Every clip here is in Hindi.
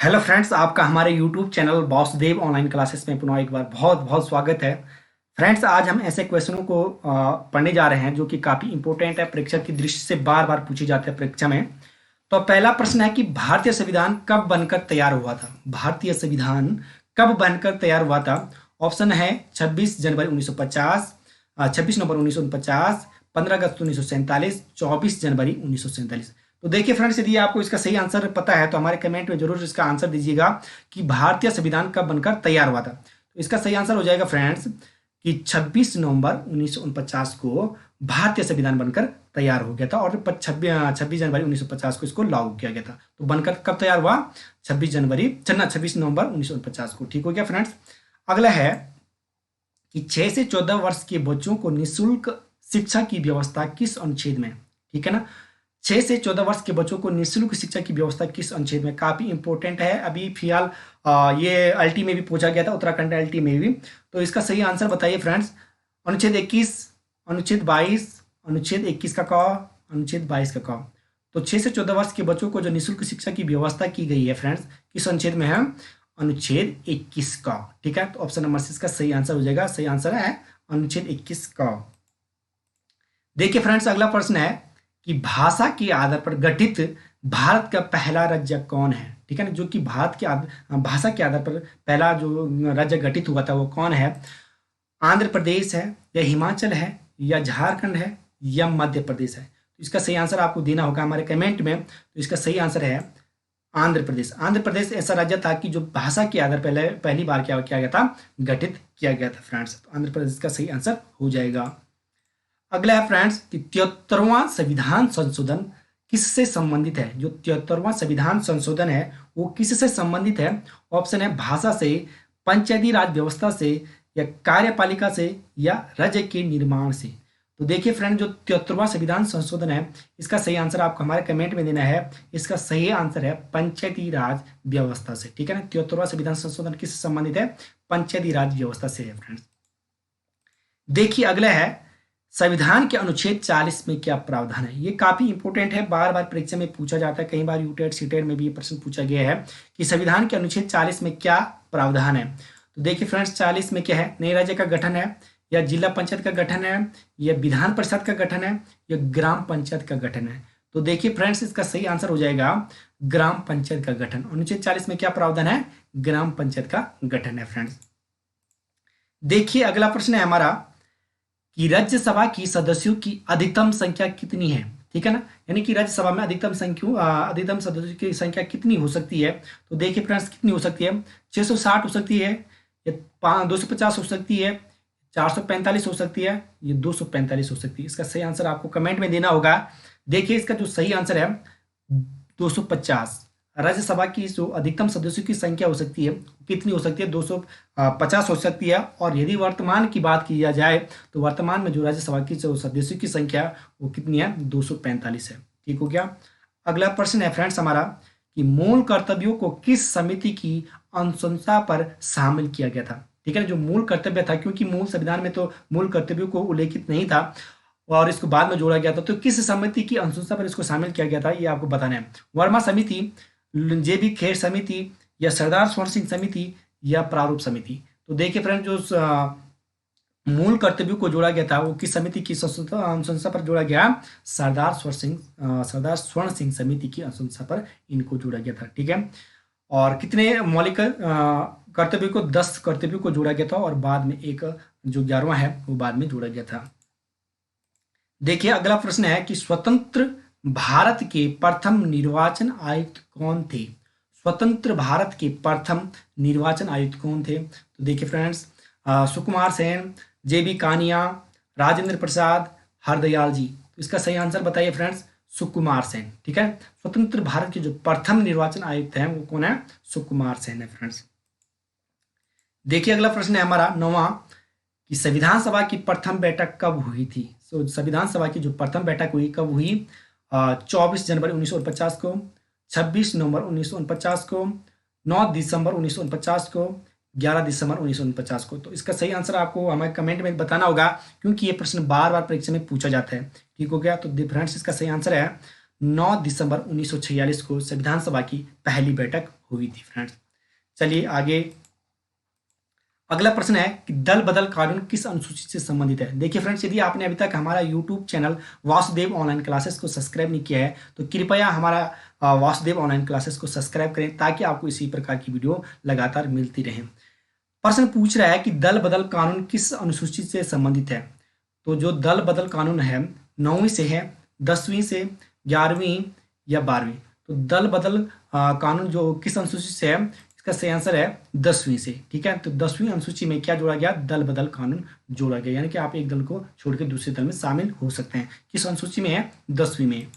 हेलो फ्रेंड्स, आपका हमारे YouTube channel Vasudev online classes में पुनः एक बार बहुत बहुत स्वागत है। फ्रेंड्स, आज हम ऐसे क्वेश्चनों को पढ़ने जा रहे हैं जो कि काफ़ी इंपॉर्टेंट है, परीक्षा की दृष्टि से बार बार पूछे जाते हैं परीक्षा में। तो पहला प्रश्न है कि भारतीय संविधान कब बनकर तैयार हुआ था। भारतीय संविधान कब बनकर तैयार हुआ था। ऑप्शन है 26 जनवरी 1950, 26 नवंबर 1949, 15 अगस्त 1947, 24 जनवरी 1947। तो देखिए फ्रेंड्स, यदि आपको इसका सही आंसर पता है तो हमारे कमेंट में जरूर इसका आंसर दीजिएगा कि भारतीय संविधान कब बनकर तैयार हुआ था। तो इसका सही आंसर हो जाएगा फ्रेंड्स कि 26 नवंबर 1949 को भारतीय संविधान बनकर तैयार हो गया था और 26 जनवरी 1950 को इसको लागू किया गया था। तो बनकर कब तैयार हुआ? 26 नवंबर 1949 को। ठीक हो गया फ्रेंड्स। अगला है कि 6 से 14 वर्ष के बच्चों को निःशुल्क शिक्षा की व्यवस्था किस अनुच्छेद में? ठीक है ना। 6 से 14 वर्ष के बच्चों को निःशुल्क शिक्षा की व्यवस्था किस अनुच्छेद में? काफी इंपॉर्टेंट है। अभी फिलहाल ये एलटी में भी पूछा गया था, उत्तराखंड एलटी में भी। तो इसका सही आंसर बताइए फ्रेंड्स। अनुच्छेद 21, अनुच्छेद 22, अनुच्छेद 21 का क, अनुच्छेद 22 का क। तो 6 से 14 वर्ष के बच्चों को जो निःशुल्क शिक्षा की व्यवस्था की गई है फ्रेंड्स, किस अनुच्छेद में है? अनुच्छेद 21 का। ठीक है, तो ऑप्शन नंबर 6 का सही आंसर हो जाएगा। सही आंसर है अनुच्छेद 21 का। देखिए फ्रेंड्स, अगला प्रश्न है कि भाषा के आधार पर गठित भारत का पहला राज्य कौन है? ठीक है ना, जो कि भाषा के आधार पर पहला जो राज्य गठित हुआ था वो कौन है? आंध्र प्रदेश है, या हिमाचल है, या झारखंड है, या मध्य प्रदेश है? तो इसका सही आंसर आपको देना होगा हमारे कमेंट में। तो इसका सही आंसर है आंध्र प्रदेश। आंध्र प्रदेश ऐसा राज्य था कि जो भाषा के आधार पहले पहली बार क्या किया गया था? गठित किया गया था फ्रेंड्स। तो आंध्र प्रदेश का सही आंसर हो जाएगा। अगला है फ्रेंड्स कि 73वां संविधान संशोधन किससे संबंधित है? जो 73वां संविधान संशोधन है वो किससे संबंधित है? ऑप्शन है भाषा से, पंचायती राज व्यवस्था से, या कार्यपालिका से, या राज्य के निर्माण से। तो देखिए फ्रेंड, जो 73वां संविधान संशोधन है इसका सही आंसर आपको हमारे कमेंट में देना है। इसका सही आंसर है पंचायती राज व्यवस्था से। ठीक है ना, 73वां संविधान संशोधन किससे संबंधित है? पंचायती राज व्यवस्था से है फ्रेंड्स। देखिए अगला है संविधान के अनुच्छेद 40 में क्या प्रावधान है? ये काफी इंपॉर्टेंट है, बार बार परीक्षा में पूछा जाता है, कई बार यूटेट सीटेट में भी ये प्रश्न पूछा गया है कि संविधान के अनुच्छेद 40 में क्या प्रावधान है। तो देखिए फ्रेंड्स, 40 में क्या है? नए राज्य का गठन है, या जिला पंचायत का गठन है, या विधान परिषद का गठन है, या ग्राम पंचायत का गठन है? तो देखिए फ्रेंड्स, इसका सही आंसर हो जाएगा ग्राम पंचायत का गठन। अनुच्छेद 40 में क्या प्रावधान है? ग्राम पंचायत का गठन है फ्रेंड्स। देखिए अगला प्रश्न है हमारा कि राज्यसभा की सदस्यों की अधिकतम संख्या कितनी है? ठीक है ना, यानी कि राज्यसभा में अधिकतम सदस्यों की संख्या कितनी हो सकती है? तो देखिए फ्रेंड्स, कितनी हो सकती है? 660 हो सकती है, या 250 हो सकती है, 445 हो सकती है, ये 245 हो सकती है। इसका सही आंसर आपको कमेंट में देना होगा। देखिए इसका जो सही आंसर है 250। राज्यसभा की जो अधिकतम सदस्यों की संख्या हो सकती है कितनी हो सकती है? 250 हो सकती है। और यदि वर्तमान की बात की जाए तो वर्तमान में जो राज्यसभा की जो सदस्यों की संख्या वो कितनी है? 245 है। ठीक हो गया। अगला प्रश्न है फ्रेंड्स हमारा कि मूल कर्तव्यों को किस समिति की अनुशंसा पर शामिल किया गया था? ठीक है ना, जो मूल कर्तव्य था, क्योंकि मूल संविधान में तो मूल कर्तव्यों को उल्लेखित नहीं था और इसको बाद में जोड़ा गया था, तो किस समिति की अनुशंसा पर इसको शामिल किया गया था ये आपको बताना है। वर्मा समिति, जेबी खेर समिति, या सरदार स्वर्ण सिंह समिति, या प्रारूप समिति? तो देखिए फ्रेंड, जो मूल कर्तव्यों को जोड़ा गया था वो किस समिति की अनुशंसा पर जोड़ा गया? सरदार स्वर्ण सिंह समिति की अनुशंसा पर इनको जोड़ा गया था। ठीक है, और कितने मौलिक कर्तव्यों को? 10 कर्तव्यों को जोड़ा गया था और बाद में एक जो 11वां है वो बाद में जोड़ा गया था। देखिए अगला प्रश्न है कि स्वतंत्र भारत के प्रथम निर्वाचन आयुक्त कौन थे? स्वतंत्र भारत के प्रथम निर्वाचन आयुक्त कौन थे? तो देखिए फ्रेंड्स, सुकुमार सेन, जेबी कानिया, राजेंद्र प्रसाद, हरदयाल जी। तो इसका सही आंसर बताइए फ्रेंड्स। सुकुमार सेन। ठीक है, स्वतंत्र भारत के जो प्रथम निर्वाचन आयुक्त हैं वो कौन है? सुकुमार सेन है फ्रेंड्स। देखिए अगला प्रश्न है हमारा 9वां कि संविधान सभा की प्रथम बैठक कब हुई थी? तो संविधान सभा की जो प्रथम बैठक हुई कब हुई? 24 जनवरी 1949 को, 26 नवंबर 1949 को, 9 दिसंबर 1949 को, 11 दिसंबर 1949 को। तो इसका सही आंसर आपको हमें कमेंट में बताना होगा, क्योंकि ये प्रश्न बार बार परीक्षा में पूछा जाता है। ठीक हो गया। तो फ्रेंड्स, इसका सही आंसर है 9 दिसंबर 1946 को संविधान सभा की पहली बैठक हुई थी फ्रेंड्स। चलिए आगे, अगला प्रश्न है कि दल बदल कानून किस अनुसूची से संबंधित है। देखिए फ्रेंड्स, यदि आपने अभी तक हमारा YouTube channel Vasudev online classes को सब्सक्राइब नहीं किया है तो कृपया हमारा वासुदेव ऑनलाइन क्लासेस को सब्सक्राइब करें ताकि आपको इसी प्रकार की वीडियो लगातार मिलती रहे। प्रश्न पूछ रहा है कि दल बदल कानून किस अनुसूची से संबंधित है। तो जो दल बदल कानून है 9वीं से है, 10वीं से, 11वीं या 12वीं। तो दल बदल कानून जो किस अनुसूची से है, इसका सही आंसर है 10वीं से। ठीक है, तो 10वीं अनुसूची में क्या जोड़ा गया, दल बदल कानून जोड़ा गया, यानी कि आप एक दल को छोड़ के दूसरे दल में शामिल हो सकते हैं। किस अनुसूची में है, 10वीं में।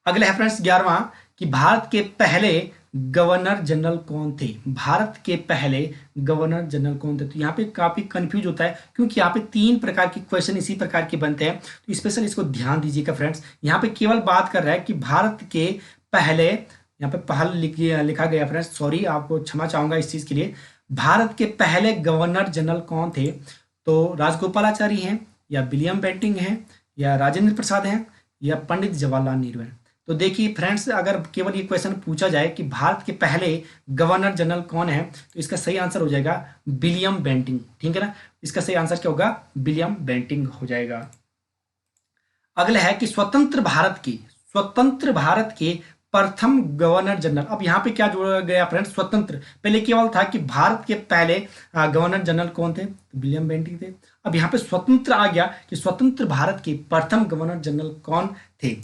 अगला है फ्रेंड्स 11वां कि भारत के पहले गवर्नर जनरल कौन थे। भारत के पहले गवर्नर जनरल कौन थे। तो यहाँ पे काफी कंफ्यूज होता है क्योंकि यहाँ पे 3 प्रकार के क्वेश्चन इसी प्रकार के बनते हैं, तो स्पेशल इसको ध्यान दीजिएगा फ्रेंड्स। यहाँ पे केवल बात कर रहा है कि भारत के पहले, यहाँ पे पहल लिखा गया फ्रेंड्स, सॉरी आपको क्षमा चाहूंगा इस चीज के लिए। भारत के पहले गवर्नर जनरल कौन थे। तो राजगोपालाचारी हैं, या विलियम बेंटिंक हैं, या राजेंद्र प्रसाद हैं, या पंडित जवाहरलाल नेहरू हैं। तो देखिए फ्रेंड्स, अगर केवल ये क्वेश्चन पूछा जाए कि भारत के पहले गवर्नर जनरल कौन है तो इसका सही आंसर हो जाएगा विलियम बेंटिंक। ठीक है ना, इसका सही आंसर क्या होगा, विलियम बेंटिंक हो जाएगा। अगला है कि स्वतंत्र भारत के प्रथम गवर्नर जनरल। अब यहाँ पे क्या जोड़ा गया फ्रेंड्स, स्वतंत्र। पहले केवल था कि भारत के पहले गवर्नर जनरल कौन थे, तो विलियम बेंटिंक थे। अब यहाँ पे स्वतंत्र आ गया कि स्वतंत्र भारत के प्रथम गवर्नर जनरल कौन थे।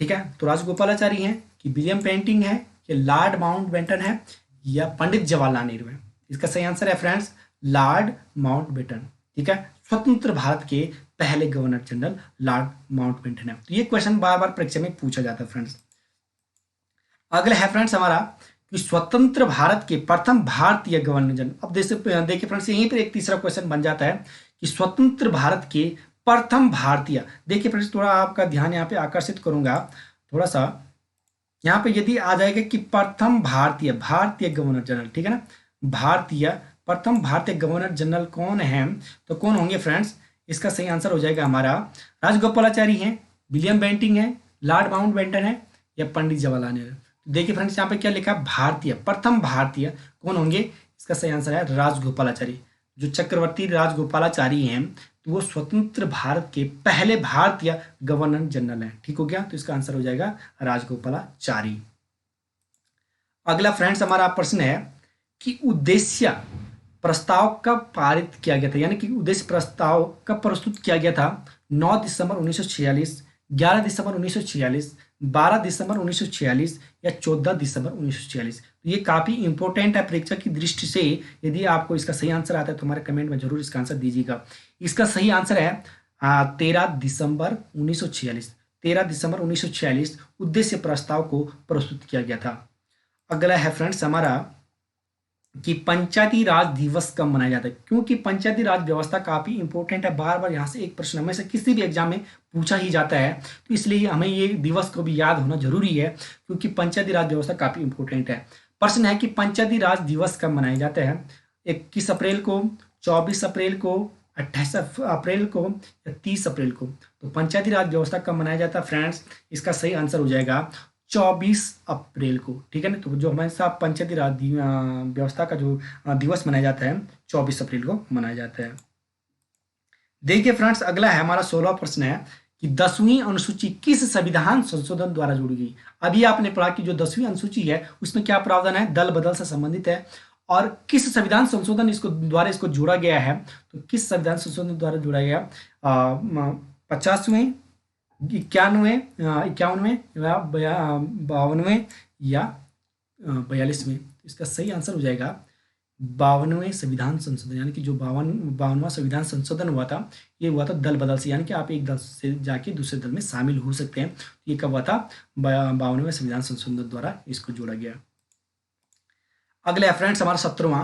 ठीक है, तो राजगोपालाचारी हैं, कि विलियम बेंटिंक है, कि लॉर्ड माउंटबेटन है, या पंडित जवाहरलाल नेहरू है। इसका सही आंसर है फ्रेंड्स लॉर्ड माउंटबेटन। ठीक है, स्वतंत्र भारत के पहले गवर्नर जनरल लॉर्ड माउंटबेटन है। तो ये क्वेश्चन बार बार परीक्षा में पूछा जाता है फ्रेंड्स। अगला है फ्रेंड्स हमारा कि स्वतंत्र भारत के प्रथम भारतीय गवर्नर जनरल। अब देखिए फ्रेंड्स, यहीं पर एक तीसरा क्वेश्चन बन जाता है कि स्वतंत्र भारत के प्रथम भारतीय। देखिए फ्रेंड्स, थोड़ा आपका ध्यान यहाँ पे आकर्षित करूंगा थोड़ा सा। यहाँ पे यदि आ जाएगा कि प्रथम भारतीय गवर्नर जनरल, ठीक है ना, प्रथम भारतीय गवर्नर जनरल कौन है, तो कौन होंगे फ्रेंड्स, इसका सही आंसर हो जाएगा हमारा राजगोपालाचारी हैं, विलियम बेंटिंक है, लॉर्ड माउंटबेटन है, या पंडित जवाहरलाल नेहरू। देखिए फ्रेंड्स, यहाँ पे क्या लिखा, प्रथम भारतीय कौन होंगे, इसका सही आंसर है राजगोपालाचारी। जो चक्रवर्ती राजगोपालाचारी हैं तो वो स्वतंत्र भारत के पहले भारतीय गवर्नर जनरल हैं। ठीक हो गया, तो इसका आंसर हो जाएगा राजगोपालाचारी। अगला फ्रेंड्स हमारा प्रश्न है कि उद्देश्य प्रस्ताव कब पारित किया गया था, यानी कि उद्देश्य प्रस्ताव कब प्रस्तुत किया गया था। 9 दिसंबर 1946, 11 दिसंबर 1946, 12 दिसंबर 1946 या 14 दिसंबर 1946। तो ये काफी इंपॉर्टेंट है परीक्षा की दृष्टि से। यदि आपको इसका सही आंसर आता है तो हमारे कमेंट में जरूर इसका आंसर दीजिएगा। इसका सही आंसर है 13 दिसंबर 1946। 13 दिसंबर 1946 उद्देश्य प्रस्ताव को प्रस्तुत किया गया था। अगला है फ्रेंड्स हमारा कि पंचायती राज दिवस कब मनाया जाता है, क्योंकि पंचायती राज व्यवस्था काफी इंपॉर्टेंट है। बार बार यहाँ से एक प्रश्न हमें से किसी भी एग्जाम में पूछा ही जाता है, तो इसलिए हमें ये दिवस को भी याद होना जरूरी है, क्योंकि पंचायती राज व्यवस्था काफी इंपॉर्टेंट है। प्रश्न है कि पंचायती राज दिवस कब मनाया जाता है, 21 अप्रैल को, 24 अप्रैल को, 28 अप्रैल को या 30 अप्रैल को। तो पंचायती राज व्यवस्था कब मनाया जाता है फ्रेंड्स, इसका सही आंसर हो जाएगा 24 अप्रैल को। ठीक है ना, तो जो हमारे साथ पंचायती राज व्यवस्था का जो दिवस मनाया जाता है 24 अप्रैल को मनाया जाता है। देखिए फ्रेंड्स, अगला है हमारा 16वां प्रश्न है कि 10वीं अनुसूची किस संविधान संशोधन द्वारा जोड़ी गई। अभी आपने पढ़ा कि जो 10वीं अनुसूची है उसमें क्या प्रावधान है, दल बदल से संबंधित है, और किस संविधान संशोधन द्वारा इसको जोड़ा गया है। तो किस संविधान संशोधन द्वारा जोड़ा गया, 50वें, 51वें, 52वें या 42वें। इसका सही आंसर हो जाएगा 52वें संविधान संशोधन, यानी कि जो 52वां संविधान संशोधन हुआ था ये हुआ था दल बदल से, यानी कि आप एक दल से जाके दूसरे दल में शामिल हो सकते हैं। ये कब हुआ था, 52वें संविधान संशोधन द्वारा इसको जोड़ा गया। अगले फ्रेंड्स हमारा 17वां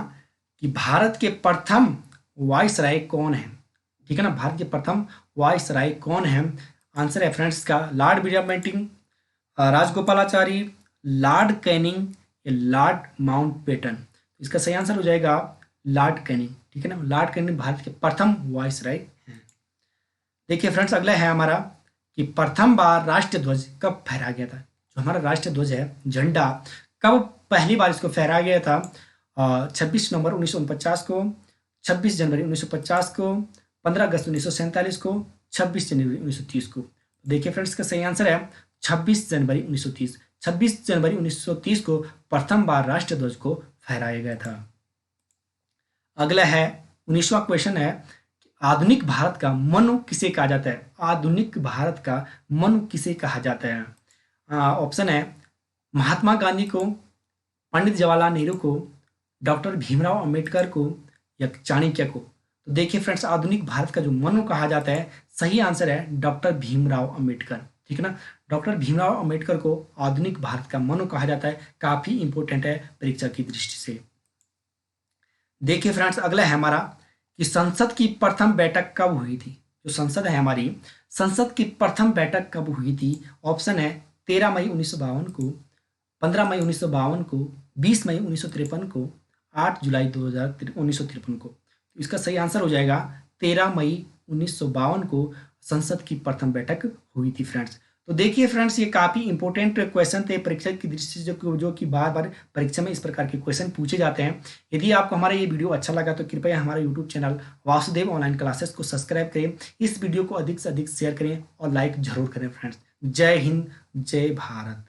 कि भारत के प्रथम वायसराय कौन है। ठीक है ना, भारत के प्रथम वायसराय कौन है। आंसर है फ्रेंड्स का Lord William Bentinck, Rajagopalachari, Lord Canning या लॉर्ड माउंटबेटन। इसका सही आंसर हो जाएगा लॉर्ड कैनिंग। ठीक है ना, लॉर्ड कैनिंग भारत के प्रथम वायसराय हैं। देखिए फ्रेंड्स, अगला है हमारा कि प्रथम बार राष्ट्रीय ध्वज कब फहराया गया था। जो हमारा राष्ट्रीय ध्वज है, झंडा, कब पहली बार इसको फहराया गया था? 26 नवंबर 1949 को, 26 जनवरी 1950 को, 15 अगस्त 1947 को, 26 जनवरी 1930 को। देखिए फ्रेंड्स, का सही आंसर है 26 जनवरी 1930। 26 जनवरी 1930 को प्रथम बार राष्ट्रीय ध्वज को फहराया गया था। अगला है 19वां क्वेश्चन है, आधुनिक भारत का मनु किसे कहा जाता है? आधुनिक भारत का मनु किसे कहा जाता है? ऑप्शन है महात्मा गांधी को, पंडित जवाहरलाल नेहरू को, डॉक्टर भीमराव अंबेडकर को, या चाणक्य को। तो देखिए फ्रेंड्स, आधुनिक भारत का जो मनु कहा जाता है, सही आंसर है डॉक्टर भीमराव अंबेडकर। ठीक है ना, डॉक्टर भीमराव अंबेडकर को आधुनिक भारत का मनु कहा जाता है। काफी इंपॉर्टेंट है परीक्षा की दृष्टि से। देखिए फ्रेंड्स, अगला है हमारा कि संसद की प्रथम बैठक कब हुई थी? जो संसद है हमारी, संसद की प्रथम बैठक कब हुई थी? ऑप्शन है 13 मई 1952 को, 15 मई 1952 को, 20 मई 1953 को, 8 जुलाई 1953 को। इसका सही आंसर हो जाएगा 13 मई 1952 को संसद की प्रथम बैठक हुई थी फ्रेंड्स। तो देखिए फ्रेंड्स, ये काफ़ी इंपॉर्टेंट क्वेश्चन थे परीक्षा की दृष्टि से, जो कि बार बार परीक्षा में इस प्रकार के क्वेश्चन पूछे जाते हैं। यदि आपको हमारा ये वीडियो अच्छा लगा तो कृपया हमारा YouTube channel Vasudev online classes को सब्सक्राइब करें, इस वीडियो को अधिक से अधिक शेयर करें और लाइक जरूर करें फ्रेंड्स। जय हिंद, जय भारत।